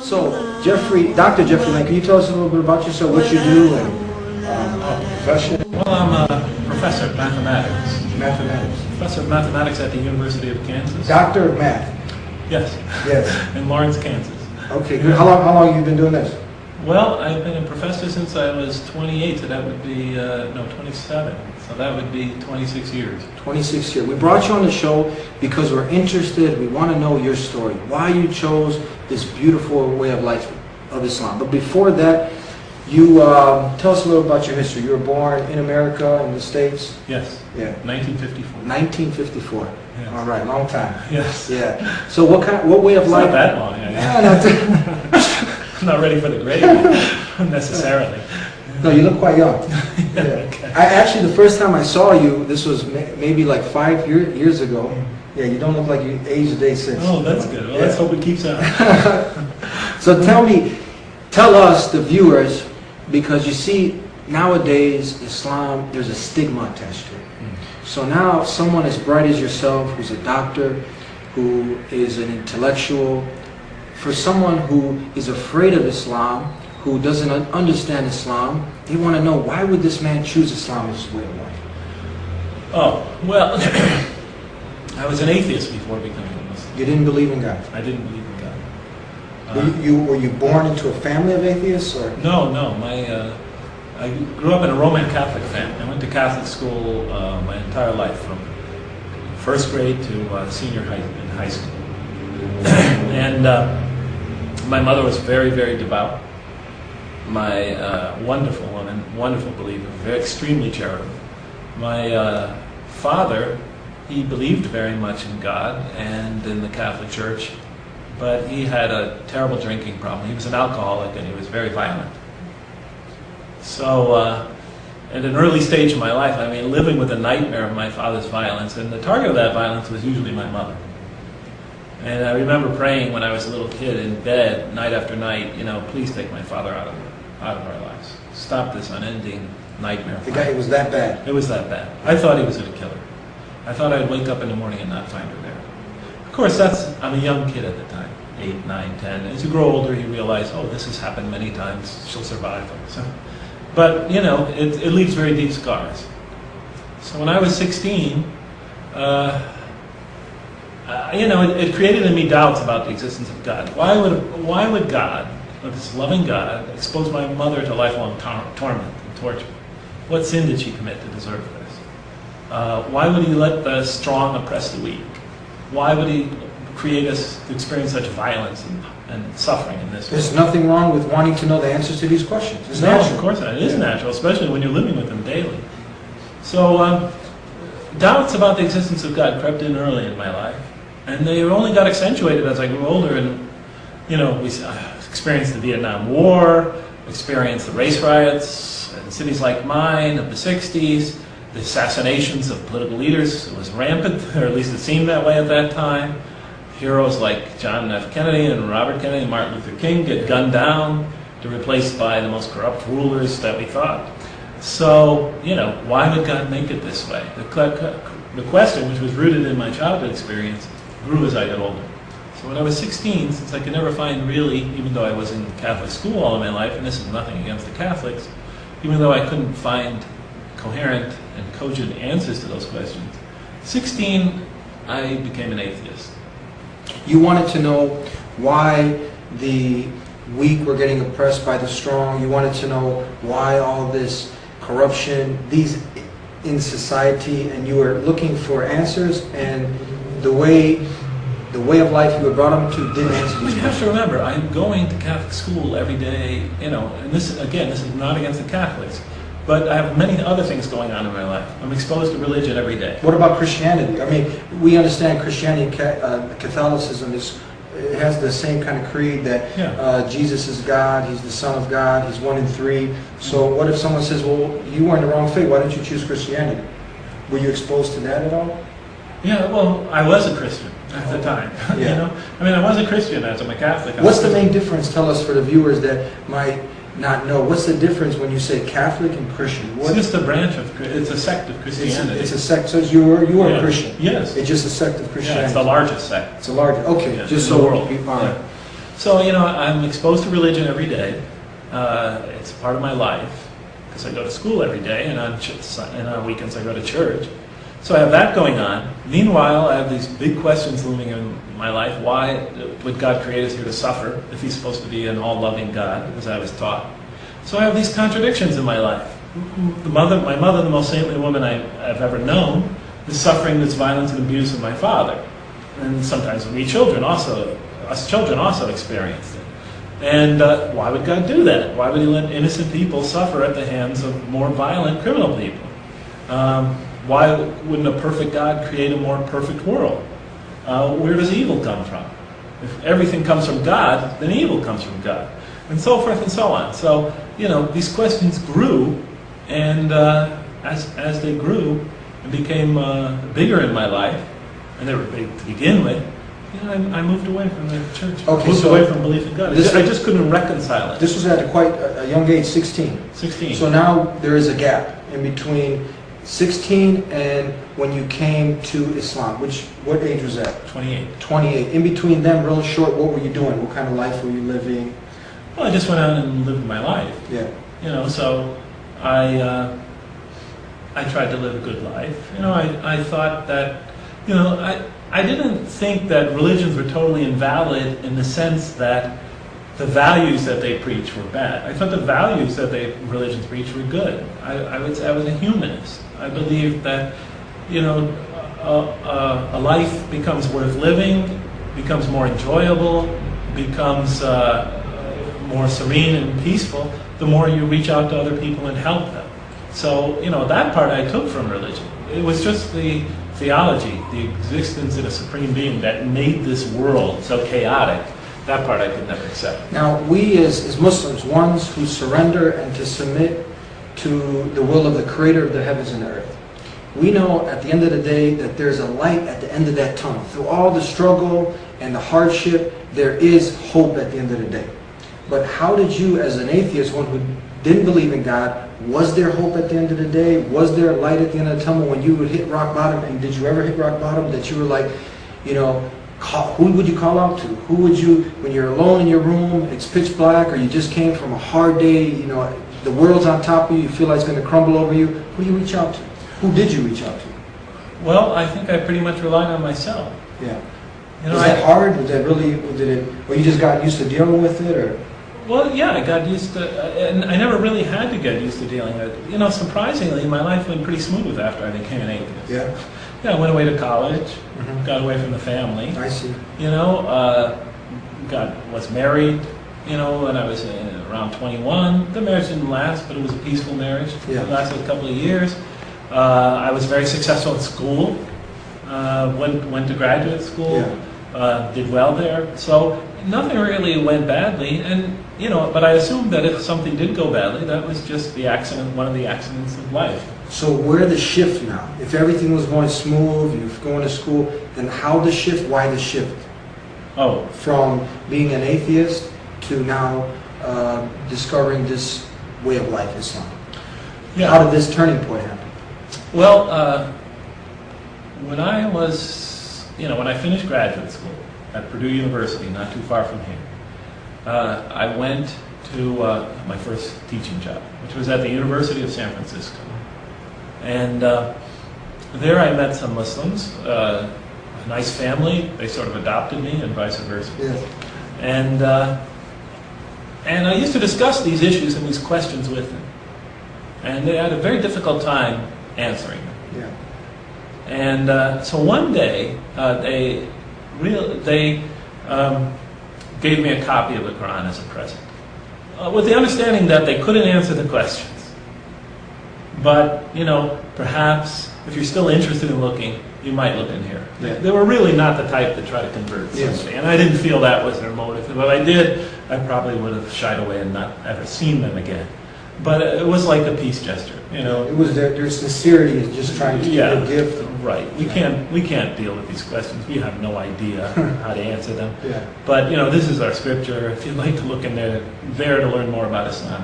So, Dr. Jeffrey Lane, can you tell us a little bit about yourself, what you do, and profession? Well, I'm a professor of mathematics. Mathematics. Professor of mathematics at the University of Kansas. Doctor of Math. Yes. Yes. In Lawrence, Kansas. Okay, good. How long have you been doing this? Well, I've been a professor since I was 28, so that would be, 27. So that would be 26 years. 26 years. We brought you on the show because we're interested. We want to know your story. Why you chose this beautiful way of life of Islam. But before that, you tell us a little about your history. You were born in America, in the States? Yes. Yeah. 1954. 1954. Yes. All right, long time. Yes. Yeah. So what way of life? Not that long. Yeah, I'm not ready for the grave necessarily. No, you look quite young. Yeah. Okay. Actually, the first time I saw you, this was maybe like 5 years ago. Yeah, you don't look like you aged a day since. Oh, that's good. Well, let's hope it keeps on. So tell us, the viewers, because you see, nowadays, Islam, there's a stigma attached to it. So now, someone as bright as yourself, who's a doctor, who is an intellectual, for someone who is afraid of Islam, who doesn't understand Islam, they want to know, why would this man choose Islam as his way of life? Oh, well, I was an atheist before becoming a Muslim. You didn't believe in God? I didn't believe in God. Were you born into a family of atheists? Or? No. I grew up in a Roman Catholic family. I went to Catholic school my entire life, from first grade to senior high in high school. And my mother was very, very devout. My wonderful woman, wonderful believer, extremely charitable. My father, he believed very much in God and in the Catholic Church, but he had a terrible drinking problem. He was an alcoholic and he was very violent. So at an early stage of my life, I mean, living with a nightmare of my father's violence, and the target of that violence was usually my mother. And I remember praying when I was a little kid in bed, night after night, please take my father out of our lives. Stop this unending nightmare. The guy, it was that bad? It was that bad. I thought he was going to kill her. I thought I'd wake up in the morning and not find her there. Of course, I'm a young kid at the time, 8, 9, 10. As you grow older, you realize, oh, this has happened many times. She'll survive. So, but, it leaves very deep scars. So when I was 16, it created in me doubts about the existence of God. Why would God, this loving God, expose my mother to lifelong torment and torture? What sin did she commit to deserve this? Why would he let the strong oppress the weak? Why would he create us to experience such violence and suffering in this way? There's nothing wrong with wanting to know the answers to these questions. It's natural. Of course not. It is natural, especially when you're living with them daily. So doubts about the existence of God crept in early in my life. And they only got accentuated as I grew older, and we experienced the Vietnam War, experienced the race riots in cities like mine of the 60s, the assassinations of political leaders. It was rampant, or at least it seemed that way at that time. Heroes like John F. Kennedy and Robert Kennedy and Martin Luther King get gunned down, to replaced by the most corrupt rulers that we thought. So, why would God make it this way? The question, which was rooted in my childhood experience, grew as I got older. So when I was 16, since I could never find really, even though I was in Catholic school all of my life, and this is nothing against the Catholics, even though I couldn't find coherent and cogent answers to those questions, 16, I became an atheist. You wanted to know why the weak were getting oppressed by the strong. You wanted to know why all this corruption, these in society, and you were looking for answers, and the way of life you were brought up to didn't answer these questions. You have to remember, I'm going to Catholic school every day, and this is not against the Catholics, but I have many other things going on in my life. I'm exposed to religion every day. What about Christianity? I mean, we understand Christianity, Catholicism has the same kind of creed that Jesus is God, He's the Son of God, He's 1 in 3. So what if someone says, well, you were in the wrong faith, why didn't you choose Christianity? Were you exposed to that at all? Yeah, well, I was a Christian at the time. Yeah. I was a Christian as I'm a Catholic. What's the main difference? Tell us, for the viewers that might not know. What's the difference when you say Catholic and Christian? It's just a branch of, it's a sect of Christianity. It's a sect. So you were a Christian. Yes. It's just a sect of Christianity. Yeah, it's the largest sect. It's the largest. Okay, just in the world. All right. So, I'm exposed to religion every day. It's part of my life because I go to school every day, and on weekends I go to church. So I have that going on. Meanwhile, I have these big questions looming in my life. Why would God create us here to suffer if He's supposed to be an all-loving God, as I was taught? So I have these contradictions in my life. My mother, the most saintly woman I've ever known, is suffering this violence and abuse of my father. And sometimes us children also experienced it. And why would God do that? Why would He let innocent people suffer at the hands of more violent criminal people? Why wouldn't a perfect God create a more perfect world? Where does evil come from? If everything comes from God, then evil comes from God. And so forth and so on. So, these questions grew, and as they grew and became bigger in my life, and they were big to begin with, I moved away from the church. Okay, moved away from belief in God. I just couldn't reconcile it. This was at quite a young age, 16. 16. So now there is a gap in between 16 and when you came to Islam. What age was that? 28. 28. In between them, real short, what were you doing? What kind of life were you living? Well, I just went out and lived my life. Yeah. So I tried to live a good life. I thought that, I didn't think that religions were totally invalid in the sense that the values that they preach were bad. I thought the values that religions preach were good. I was a humanist. I believed that, a life becomes worth living, becomes more enjoyable, becomes more serene and peaceful the more you reach out to other people and help them. So, that part I took from religion. It was just the theology, the existence of a supreme being that made this world so chaotic. That part I could never accept. Now, we as Muslims, ones who surrender and to submit to the will of the Creator of the heavens and the earth, we know at the end of the day that there's a light at the end of that tunnel. Through all the struggle and the hardship, there is hope at the end of the day. But how did you, as an atheist, one who didn't believe in God, was there hope at the end of the day? Was there light at the end of the tunnel when you would hit rock bottom? And did you ever hit rock bottom that you were like, who would you call out to? Who would you, when you're alone in your room, it's pitch black, or you just came from a hard day, the world's on top of you, you feel like it's going to crumble over you, who do you reach out to? Who did you reach out to? Well, I think I pretty much relied on myself. Yeah. Was that hard? Was that really, or you just got used to dealing with it, or? Well, yeah, I got used to, and I never really had to get used to dealing with it. Surprisingly, my life went pretty smooth after I became an atheist. Yeah. Yeah, I went away to college, got away from the family. I see. Was married, when I was around 21. The marriage didn't last, but it was a peaceful marriage. Yeah. It lasted a couple of years. I was very successful in school. Went to graduate school. Yeah. Did well there. So nothing really went badly, and but I assumed that if something did go badly, that was just one of the accidents of life. So where the shift now? If everything was going smooth, you're going to school, then how the shift? Why the shift? Oh, from being an atheist to now discovering this way of life, Islam. yeah. How did this turning point happen? Well, when I finished graduate school at Purdue University, not too far from here, I went to my first teaching job, which was at the University of San Francisco. And there I met some Muslims, a nice family. They sort of adopted me and vice versa. Yes. And I used to discuss these issues and these questions with them. And they had a very difficult time answering them. Yeah. And so one day, they gave me a copy of the Quran as a present, with the understanding that they couldn't answer the questions. But, perhaps if you're still interested in looking, you might look in here. Yeah. They were really not the type to try to convert somebody. Yes. And I didn't feel that was their motive. If I did, I probably would have shied away and not ever seen them again. But it was like a peace gesture, It was their sincerity in just trying to give a gift. Right. We can't deal with these questions. We have no idea how to answer them. Yeah. But this is our scripture. If you'd like to look in there to learn more about Islam.